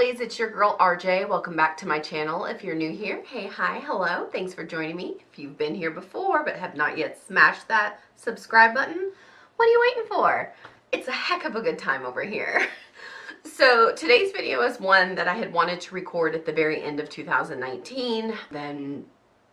guys, it's your girl RJ. Welcome back to my channel. If you're new here, hey, hi, hello. Thanks for joining me. If you've been here before but have not yet smashed that subscribe button, what are you waiting for? It's a heck of a good time over here. So today's video is one that I had wanted to record at the very end of 2019. Then,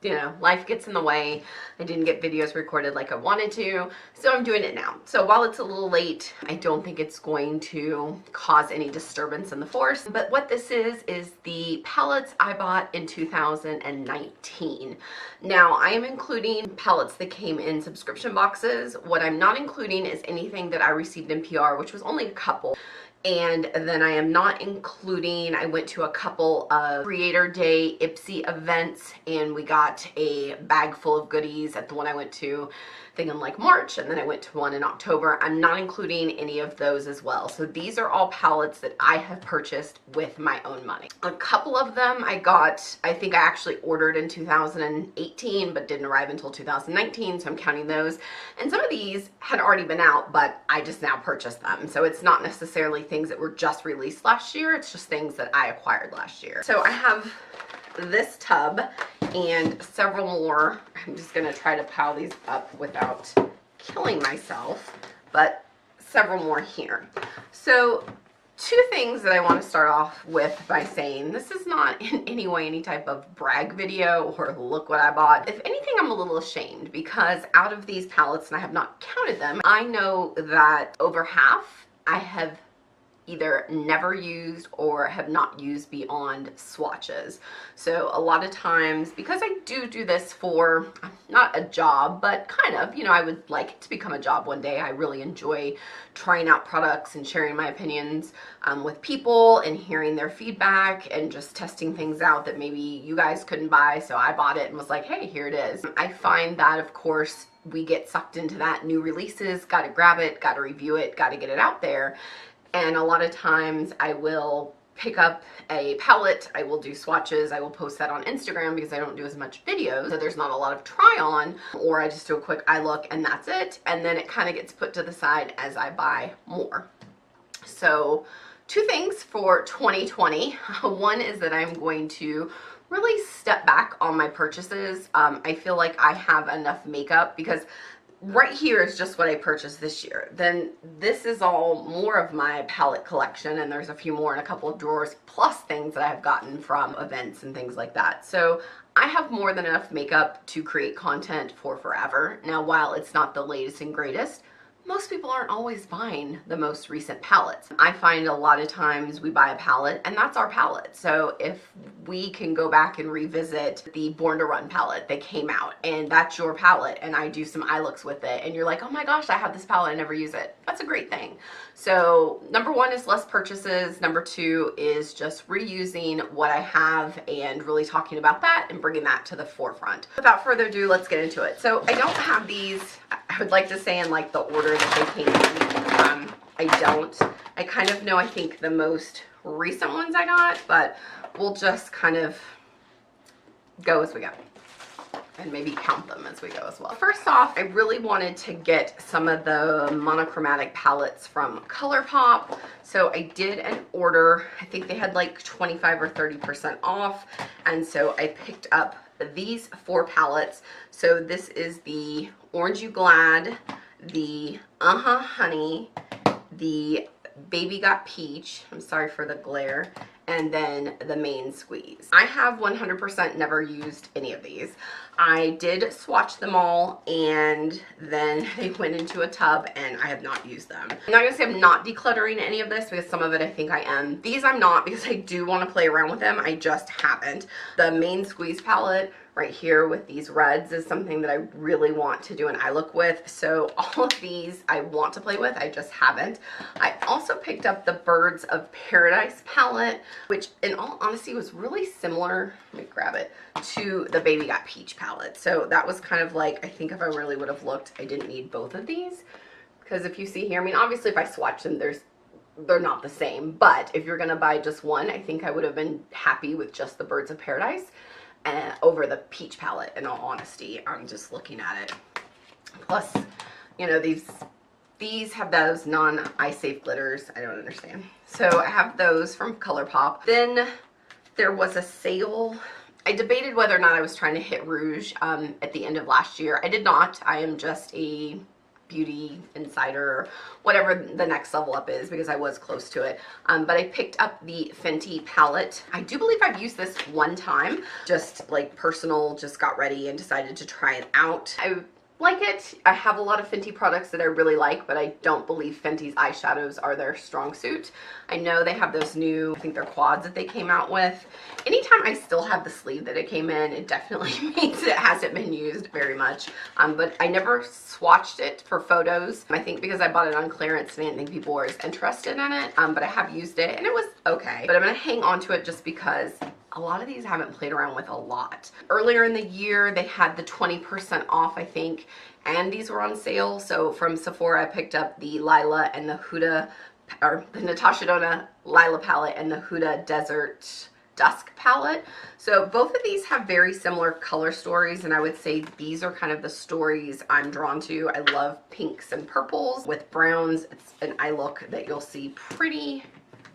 you know, life gets in the way. I didn't get videos recorded like I wanted to, so I'm doing it now. So while it's a little late, I don't think it's going to cause any disturbance in the force. But what this is the palettes I bought in 2019. Now, I am including palettes that came in subscription boxes. What I'm not including is anything that I received in PR, which was only a couple. And then I am not including, I went to a couple of Creator Day Ipsy events and we got a bag full of goodies at the one I went to, I think in like March, and then I went to one in October. I'm not including any of those as well. So these are all palettes that I have purchased with my own money. A couple of them I got, I think I actually ordered in 2018 but didn't arrive until 2019, so I'm counting those. And some of these had already been out, but I just now purchased them. So it's not necessarily things that were just released last year, it's just things that I acquired last year. So I have this tub and several more. I'm just gonna try to pile these up without killing myself, but several more here. So two things that I want to start off with by saying, this is not in any way any type of brag video or look what I bought. If anything, I'm a little ashamed because out of these palettes, and I have not counted them, I know that over half I have either never used or have not used beyond swatches. So a lot of times, because I do this for not a job, but kind of, you know, I would like it to become a job one day. I really enjoy trying out products and sharing my opinions with people and hearing their feedback and just testing things out that maybe you guys couldn't buy. So I bought it and was like, hey, here it is. I find that, of course, we get sucked into that. New releases, gotta grab it, gotta review it, gotta get it out there. And a lot of times I will pick up a palette, I will do swatches, I will post that on Instagram because I don't do as much videos, so there's not a lot of try on, or I just do a quick eye look and that's it. And then it kind of gets put to the side as I buy more. So two things for 2020. One is that I'm going to really step back on my purchases. I feel like I have enough makeup because right here is just what I purchased this year. Then this is all more of my palette collection, and there's a few more in a couple of drawers, plus things that I've gotten from events and things like that. So I have more than enough makeup to create content for forever. Now, while it's not the latest and greatest, most people aren't always buying the most recent palettes. I find a lot of times we buy a palette and that's our palette. So if we can go back and revisit the Born to Run palette that came out and that's your palette and I do some eye looks with it and you're like, oh my gosh, I have this palette, I never use it. That's a great thing. So number one is less purchases. Number two is just reusing what I have and really talking about that and bringing that to the forefront. Without further ado, let's get into it. So I don't have these, I would like to say in like the order that they came in. I don't. I kind of know, I think, the most recent ones I got, but we'll just kind of go as we go and maybe count them as we go as well. First off, I really wanted to get some of the monochromatic palettes from ColourPop. So I did an order. I think they had like 25 or 30% off. And so I picked up these four palettes. So this is the Orange You Glad, the Honey, the Baby Got Peach, I'm sorry for the glare, and then the Main Squeeze. I have 100% never used any of these. I did swatch them all and then they went into a tub and I have not used them. I'm not gonna say I'm not decluttering any of this because some of it I think I am. These I'm not because I do want to play around with them. I just haven't. The Main Squeeze palette right here with these reds is something that I really want to do an eye look with. So all of these I want to play with, I just haven't. I also picked up the Birds of Paradise palette, which in all honesty was really similar, let me grab it, to the Baby Got Peach palette. So that was kind of like, I think if I really would have looked, I didn't need both of these. Because if you see here, I mean, obviously if I swatch them, they're not the same. But if you're gonna buy just one, I think I would have been happy with just the Birds of Paradise over the peach palette, in all honesty. I'm just looking at it. Plus, you know, these These have those non-eye safe glitters. I don't understand. So I have those from ColourPop. Then there was a sale. I debated whether or not I was trying to hit Rouge at the end of last year. I did not. I am just a beauty insider, whatever the next level up is, because I was close to it. But I picked up the Fenty palette. I do believe I've used this one time, just like personal, just got ready and decided to try it out. I like it. I have a lot of Fenty products that I really like, but I don't believe Fenty's eyeshadows are their strong suit. I know they have those new, I think they're quads that they came out with. Anytime I still have the sleeve that it came in, it definitely means it hasn't been used very much. But I never swatched it for photos. I think because I bought it on clearance and I didn't think people were as interested in it. But I have used it and it was okay. But I'm gonna hang on to it just because a lot of these I haven't played around with a lot. Earlier in the year, they had the 20% off, I think, and these were on sale. So from Sephora, I picked up the Lila and the Huda, or the Natasha Denona Lila palette and the Huda Desert Dusk palette. So both of these have very similar color stories, and I would say these are kind of the stories I'm drawn to. I love pinks and purples with browns. It's an eye look that you'll see pretty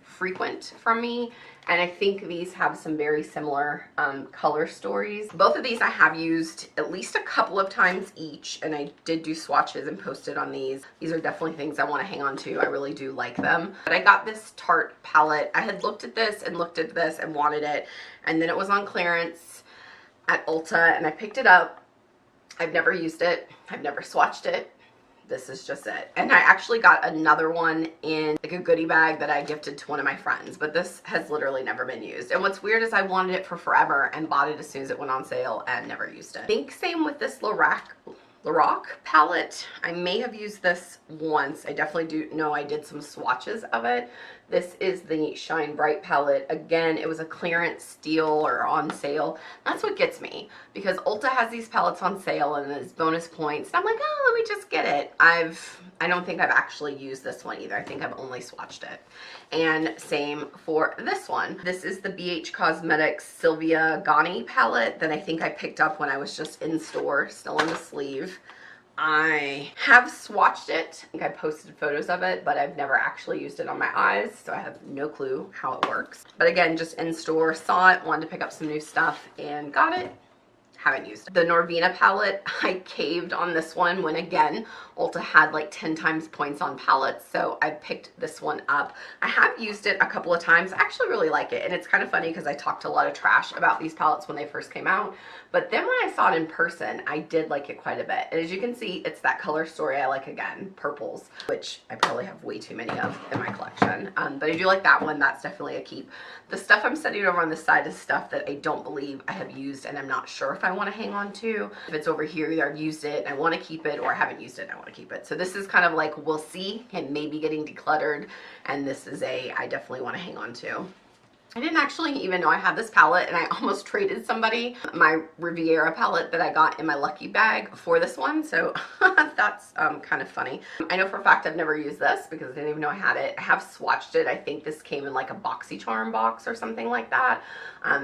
frequent from me, and I think these have some very similar color stories. Both of these I have used at least a couple of times each, and I did do swatches and posted on these. These are definitely things I want to hang on to. I really do like them. But I got this Tarte palette. I had looked at this and looked at this and wanted it, and then it was on clearance at Ulta, and I picked it up. I've never used it. I've never swatched it. This is just it. And I actually got another one in like a goodie bag that I gifted to one of my friends, but this has literally never been used. And what's weird is I wanted it for forever and bought it as soon as it went on sale and never used it. I think same with this Lorac palette. I may have used this once. I definitely do know I did some swatches of it. This is the Shine Bright palette. Again, it was a clearance deal or on sale. That's what gets me, because Ulta has these palettes on sale and there's bonus points. And I'm like, oh, let me just get it. I don't think I've actually used this one either. I think I've only swatched it. And same for this one. This is the BH Cosmetics Sylvia Ghani palette that I think I picked up when I was just in store, still in the sleeve. I have swatched it. I think I posted photos of it, but I've never actually used it on my eyes, so I have no clue how it works. But again, just in store, saw it, wanted to pick up some new stuff, and got it. Haven't used it. The Norvina palette, I caved on this one when, again, Ulta had like 10 times points on palettes, so I picked this one up. I have used it a couple of times. I actually really like it, and it's kind of funny because I talked a lot of trash about these palettes when they first came out, but then when I saw it in person, I did like it quite a bit. And as you can see, it's that color story I like again, purples, which I probably have way too many of in my collection. But I do like that one. That's definitely a keep. The stuff I'm setting over on the side is stuff that I don't believe I have used, and I'm not sure if I want to hang on to. If it's over here, either I've used it and I want to keep it, or I haven't used it and I want to keep it. So this is kind of like, we'll see, and maybe getting decluttered, and this is I definitely want to hang on to. I didn't actually even know I had this palette, and I almost traded somebody my Riviera palette that I got in my lucky bag for this one, so that's kind of funny. I know for a fact I've never used this because I didn't even know I had it. I have swatched it. I think this came in like a BoxyCharm box or something like that.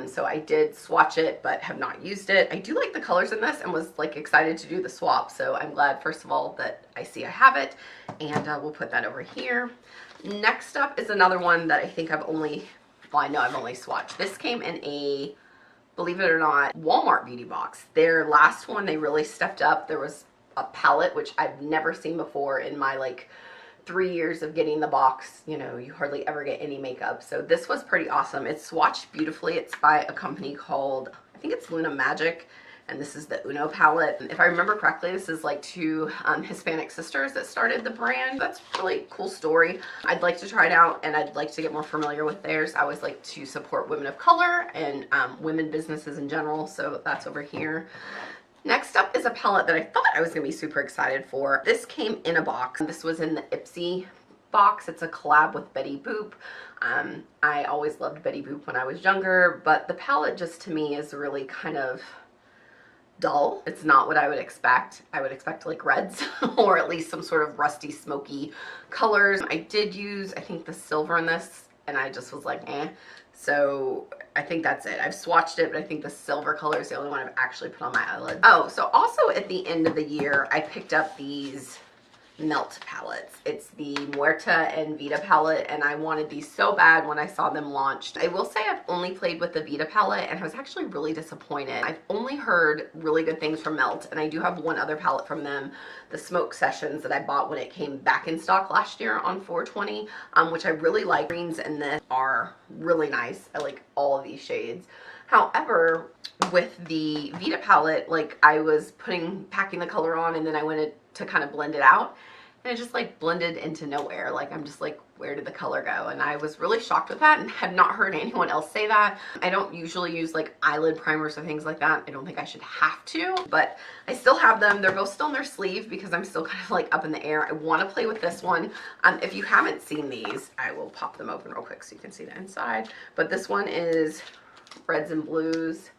So I did swatch it, but have not used it. I do like the colors in this and was like excited to do the swap, so I'm glad, first of all, that I see I have it, and we'll put that over here. Next up is another one that I think I've only... well, I know I've only swatched. This came in a, believe it or not, Walmart beauty box. Their last one, they really stepped up. There was a palette, which I've never seen before in my like 3 years of getting the box. You know, you hardly ever get any makeup. So this was pretty awesome. It's swatched beautifully. It's by a company called, I think it's Luna Magic. And this is the Uno palette. If I remember correctly, this is like two Hispanic sisters that started the brand. That's a really cool story. I'd like to try it out, and I'd like to get more familiar with theirs. I always like to support women of color and women businesses in general, so that's over here. Next up is a palette that I thought I was gonna be super excited for. This came in a box. This was in the Ipsy box. It's a collab with Betty Boop. I always loved Betty Boop when I was younger, but the palette just to me is really kind of dull. It's not what I would expect. I would expect like reds or at least some sort of rusty, smoky colors. I did use, I think, the silver in this, and I just was like, eh. So I think that's it. I've swatched it, but I think the silver color is the only one I've actually put on my eyelid. Oh, so also at the end of the year, I picked up these Melt palettes. It's the Muerta and Vita palette, and I wanted these so bad when I saw them launched. I will say I've only played with the Vita palette and I was actually really disappointed. I've only heard really good things from Melt, and I do have one other palette from them, the Smoke Sessions, that I bought when it came back in stock last year on 420, which I really like. Greens in this are really nice. I like all of these shades. However, with the Vita palette, like I was packing the color on, and then I went to kind of blend it out, and it just like blended into nowhere. Like I'm just like, where did the color go? And I was really shocked with that and have not heard anyone else say that. I don't usually use like eyelid primers or things like that. I don't think I should have to, but I still have them. They're both still in their sleeve because I'm still kind of like up in the air. I want to play with this one. If you haven't seen these, I will pop them open real quick so you can see the inside. But this one is reds and blues,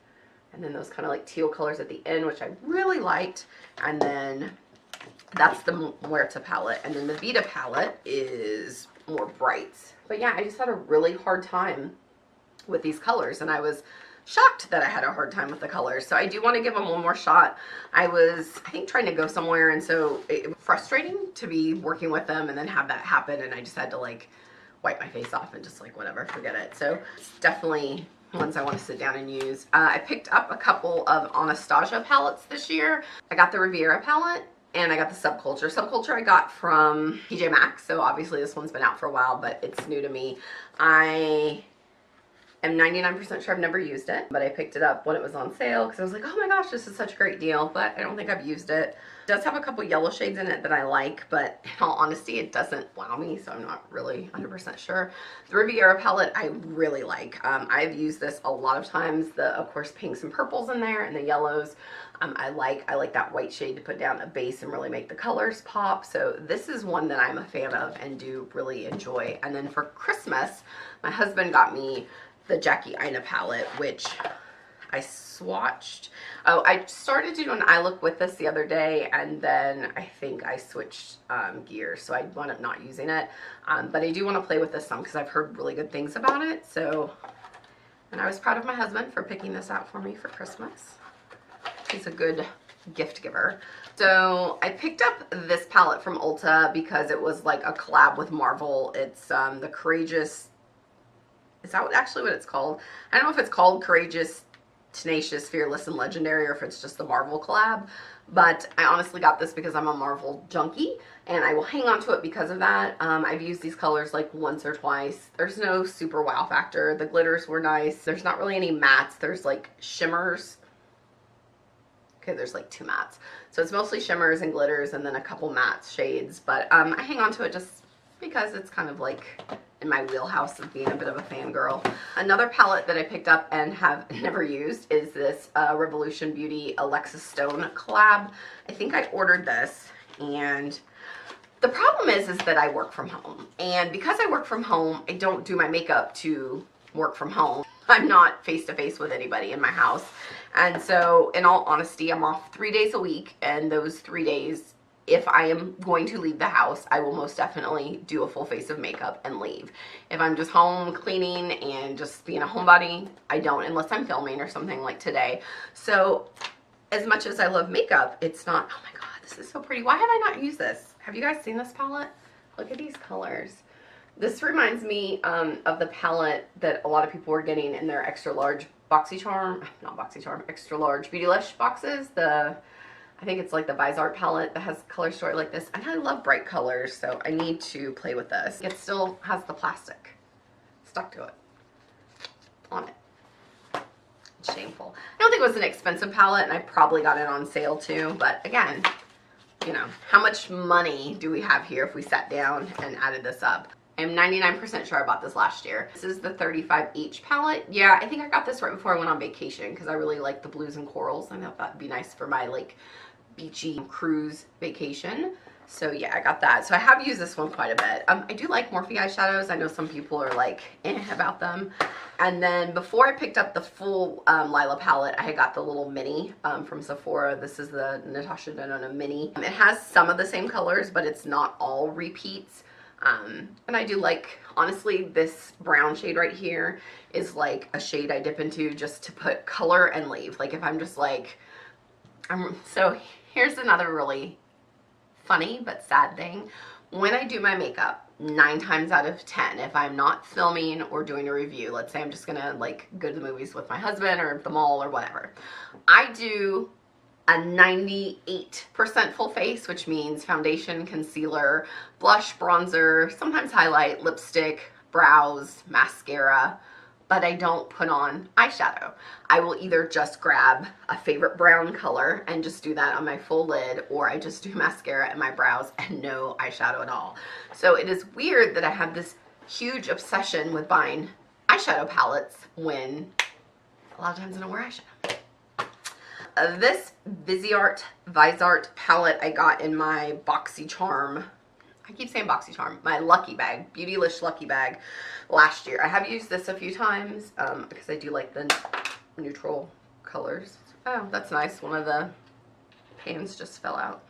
and then those kind of like teal colors at the end, which I really liked. And then that's the Muerta palette, and then the Vita palette is more brights. But yeah, I just had a really hard time with these colors, and I was shocked that I had a hard time with the colors. So I do want to give them one more shot. I think, trying to go somewhere, and so it was frustrating to be working with them and then have that happen, and I just had to like wipe my face off and just like, whatever, forget it. So it's definitely ones I want to sit down and use. I picked up a couple of Anastasia palettes this year. I got the Riviera palette, and I got the Subculture. Subculture I got from TJ Maxx, so obviously this one's been out for a while, but it's new to me. I am 99% sure I've never used it, but I picked it up when it was on sale because I was like, oh my gosh, this is such a great deal, but I don't think I've used it. It does have a couple yellow shades in it that I like, but in all honesty, it doesn't wow me, so I'm not really 100% sure. The Riviera palette I really like. I've used this a lot of times. Of course, pinks and purples in there, and the yellows. I like that white shade to put down a base and really make the colors pop. So this is one that I'm a fan of and do really enjoy. And then for Christmas, my husband got me the Jackie Aina palette, which I swatched. Oh, I started to do an eye look with this the other day, and then I think I switched gears, so I wound up not using it. But I do want to play with this some because I've heard really good things about it. So, and I was proud of my husband for picking this out for me for Christmas. He's a good gift giver. So I picked up this palette from Ulta because it was like a collab with Marvel. It's the Courageous, is that actually what it's called? I don't know if it's called Courageous, Tenacious, Fearless, and Legendary, or if it's just the Marvel collab, but I honestly got this because I'm a Marvel junkie, and I will hang on to it because of that. I've used these colors like once or twice. There's no super wow factor. The glitters were nice. There's not really any mattes. There's like shimmers. Okay, there's like 2 mattes. So it's mostly shimmers and glitters and then a couple matte shades, but I hang on to it just because it's kind of like in my wheelhouse of being a bit of a fangirl. Another palette that I picked up and have never used is this Revolution Beauty Alexis Stone collab. I think I ordered this, and the problem is that I work from home, and because I work from home, I don't do my makeup to work from home. I'm not face-to-face with anybody in my house, and so in all honesty, I'm off 3 days a week, and those 3 days, if I am going to leave the house, I will most definitely do a full face of makeup and leave. If I'm just home cleaning and just being a homebody, I don't, unless I'm filming or something like today. So as much as I love makeup, it's not, oh my god, this is so pretty. Why have I not used this? Have you guys seen this palette? Look at these colors. This reminds me of the palette that a lot of people were getting in their extra large BoxyCharm, not BoxyCharm, extra large Beautylish boxes. I think it's like the Vizart palette that has color story like this. And I love bright colors, so I need to play with this. It still has the plastic stuck to it, on it. It's shameful. I don't think it was an expensive palette, and I probably got it on sale too. But again, you know, how much money do we have here if we sat down and added this up? I'm 99% sure I bought this last year. This is the 35 each palette. Yeah, I think I got this right before I went on vacation because I really like the blues and corals. I thought that'd be nice for my like beachy cruise vacation. So yeah, I got that. So I have used this one quite a bit. I do like Morphe eyeshadows. I know some people are like about them. And then before I picked up the full Lila palette, I had got the little mini from Sephora. This is the Natasha Denona mini. It has some of the same colors, but it's not all repeats. And I do like, honestly, this brown shade right here is like a shade I dip into just to put color and leave. Like if I'm just like, so here's another really funny but sad thing. When I do my makeup, 9 times out of 10, if I'm not filming or doing a review, let's say I'm just gonna like go to the movies with my husband or the mall or whatever, I do a 98% full face, which means foundation, concealer, blush, bronzer, sometimes highlight, lipstick, brows, mascara, but I don't put on eyeshadow. I will either just grab a favorite brown color and just do that on my full lid, or I just do mascara and my brows and no eyeshadow at all. So it is weird that I have this huge obsession with buying eyeshadow palettes when a lot of times I don't wear eyeshadow. This Viseart palette I got in my BoxyCharm, I keep saying BoxyCharm, my Lucky Bag, Beautylish Lucky Bag last year. I have used this a few times because I do like the neutral colors. Oh, that's nice. One of the pans just fell out.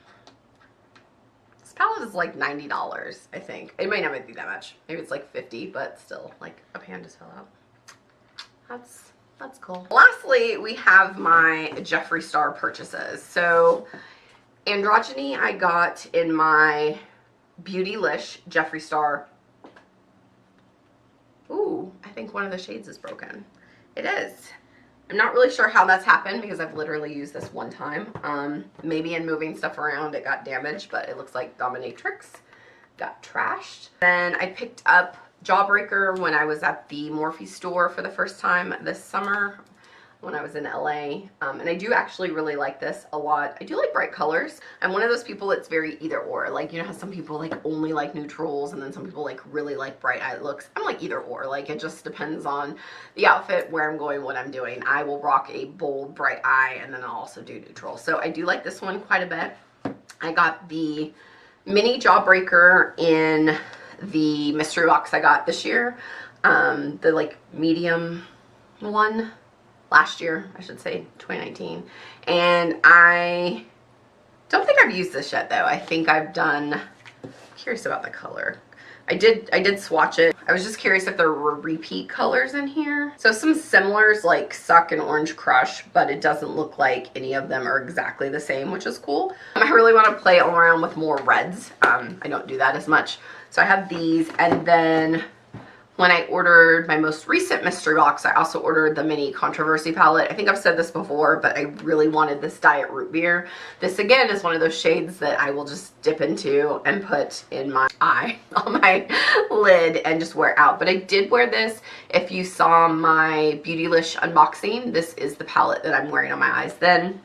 This palette is like $90, I think. It might not be that much. Maybe it's like $50, but still, like a pan just fell out. That's cool. Lastly, we have my Jeffree Star purchases. So Androgyny I got in my Beautylish Jeffree Star. Ooh, I think one of the shades is broken. It is. I'm not really sure how that's happened because I've literally used this one time. Maybe in moving stuff around it got damaged, but it looks like Dominatrix got trashed. Then I picked up Jawbreaker when I was at the Morphe store for the first time this summer when I was in LA. And I do actually really like this a lot. I do like bright colors. I'm one of those people that's very either or. Like, you know how some people like only like neutrals and then some people like really like bright eye looks. I'm like either or. Like, it just depends on the outfit, where I'm going, what I'm doing. I will rock a bold bright eye and then I'll also do neutral. So I do like this one quite a bit. I got the mini Jawbreaker in the mystery box I got this year. The like medium one. Last year, I should say, 2019. And I don't think I've used this yet though. I think I've done, curious about the color. I did swatch it. I was just curious if there were repeat colors in here. So some similars like Suck and Orange Crush, but it doesn't look like any of them are exactly the same, which is cool. I really want to play around with more reds. I don't do that as much. So I have these, and then when I ordered my most recent mystery box, I also ordered the mini Controversy palette. I think I've said this before, but I really wanted this Diet Root Beer. This again is one of those shades that I will just dip into and put in my eye, on my lid, and just wear out. But I did wear this. If you saw my Beautylish unboxing, this is the palette that I'm wearing on my eyes then.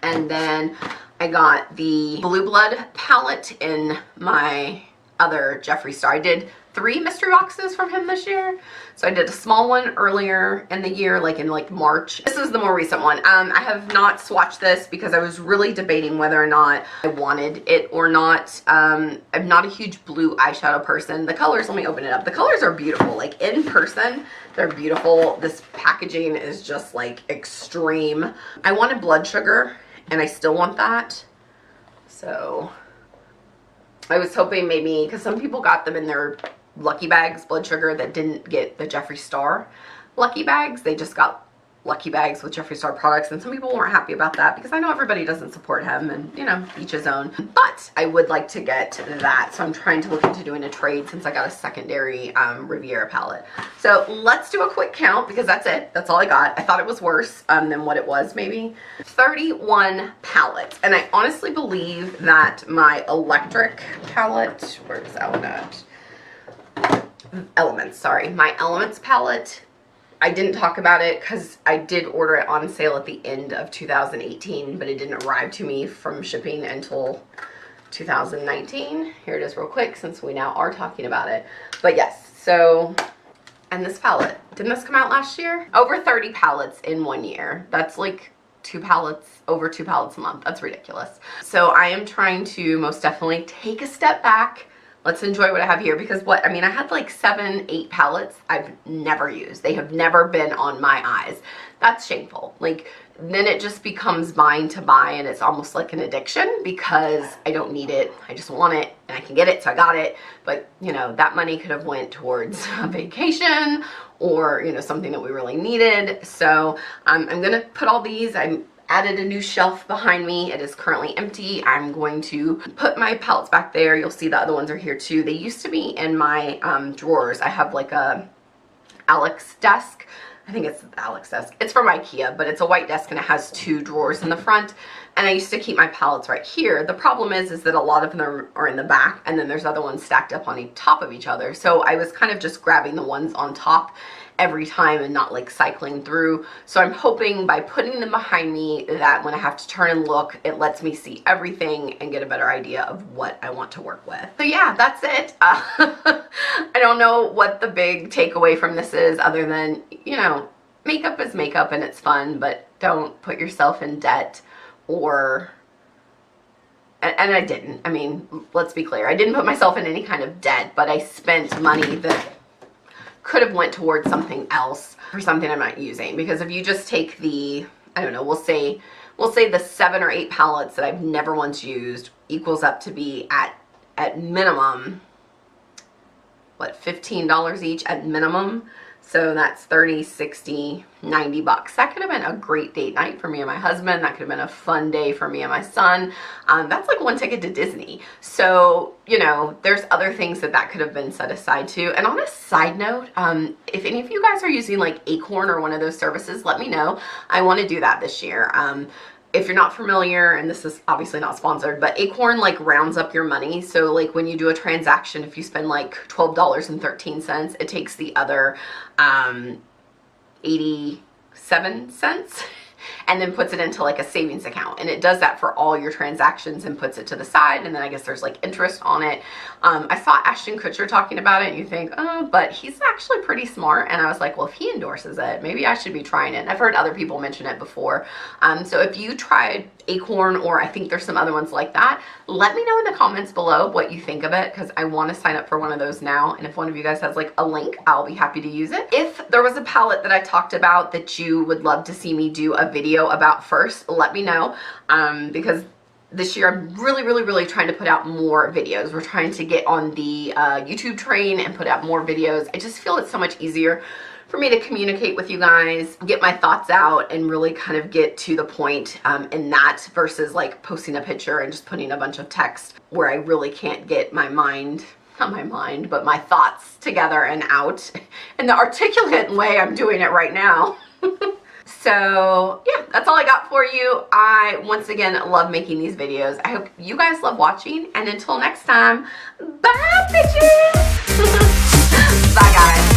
And then I got the Blue Blood palette in my other Jeffree Star. I did 3 mystery boxes from him this year. So I did a small one earlier in the year, like in like March. This is the more recent one. I have not swatched this because I was really debating whether or not I wanted it or not. I'm not a huge blue eyeshadow person. The colors, let me open it up. The colors are beautiful. Like in person, they're beautiful. This packaging is just like extreme. I wanted Blood Sugar and I still want that. So I was hoping maybe, because some people got them in their Lucky Bags, Blood Sugar, that didn't get the Jeffree Star Lucky Bags. They just got Lucky Bags with Jeffree Star products, and some people weren't happy about that because I know everybody doesn't support him, and you know, each his own. But I would like to get that, so I'm trying to look into doing a trade since I got a secondary Riviera palette. So let's do a quick count because that's it. That's all I got. I thought it was worse than what it was maybe. 31 palettes, and I honestly believe that my electric palette, where's that one at? Elements, sorry. My Elements palette, I didn't talk about it because I did order it on sale at the end of 2018, but it didn't arrive to me from shipping until 2019. Here it is real quick since we now are talking about it. But yes, so, and this palette, didn't this come out last year? Over 30 palettes in 1 year. That's like 2 palettes, over 2 palettes a month. That's ridiculous. So I am trying to most definitely take a step back. Let's enjoy what I have here, because what, I mean, I had like 7, 8 palettes I've never used. They have never been on my eyes. That's shameful. Like, then it just becomes mine to buy, and it's almost like an addiction because I don't need it. I just want it, and I can get it, so I got it. But, you know, that money could have went towards a vacation or, you know, something that we really needed. So I'm going to put all these, I'm added a new shelf behind me. It is currently empty. I'm going to put my palettes back there. You'll see the other ones are here too. They used to be in my drawers. I have like a Alex desk. I think it's the Alex desk. It's from IKEA, but it's a white desk and it has 2 drawers in the front. And I used to keep my palettes right here. The problem is that a lot of them are in the back, and then there's other ones stacked up on top of each other. So I was kind of just grabbing the ones on top every time and not like cycling through. So I'm hoping by putting them behind me that when I have to turn and look, it lets me see everything and get a better idea of what I want to work with. So yeah, that's it. I don't know what the big takeaway from this is other than, you know, makeup is makeup and it's fun, but don't put yourself in debt or... And I didn't. I mean, let's be clear. I didn't put myself in any kind of debt, but I spent money that could have went towards something else for something I'm not using. Because if you just take the, I don't know, we'll say the 7 or 8 palettes that I've never once used equals up to be at minimum, what, $15 each at minimum. So that's 30, 60, 90 bucks. That could have been a great date night for me and my husband. That could have been a fun day for me and my son. That's like 1 ticket to Disney. So, you know, there's other things that could have been set aside to. And on a side note, if any of you guys are using like Acorn or one of those services, let me know. I want to do that this year. If you're not familiar, and this is obviously not sponsored, but Acorn like rounds up your money. So like when you do a transaction, if you spend like $12.13, it takes the other 87 cents and then puts it into like a savings account, and it does that for all your transactions and puts it to the side, and then I guess there's like interest on it. I saw Ashton Kutcher talking about it, and you think, oh, but he's actually pretty smart, and I was like, well, if he endorses it, maybe I should be trying it. And I've heard other people mention it before. So if you tried Acorn, or I think there's some other ones like that, let me know in the comments below what you think of it, because I want to sign up for one of those now, and if one of you guys has like a link, I'll be happy to use it. If there was a palette that I talked about that you would love to see me do a video about first, let me know, because this year I'm really trying to put out more videos. We're trying to get on the YouTube train and put out more videos. I just feel it's so much easier for me to communicate with you guys, get my thoughts out, and really kind of get to the point in that, versus like posting a picture and just putting a bunch of text where I really can't get my mind, not my mind, but my thoughts together and out in the articulate way I'm doing it right now. So yeah, that's all I got for you. I, once again, love making these videos. I hope you guys love watching, and until next time, bye bitches! Bye guys.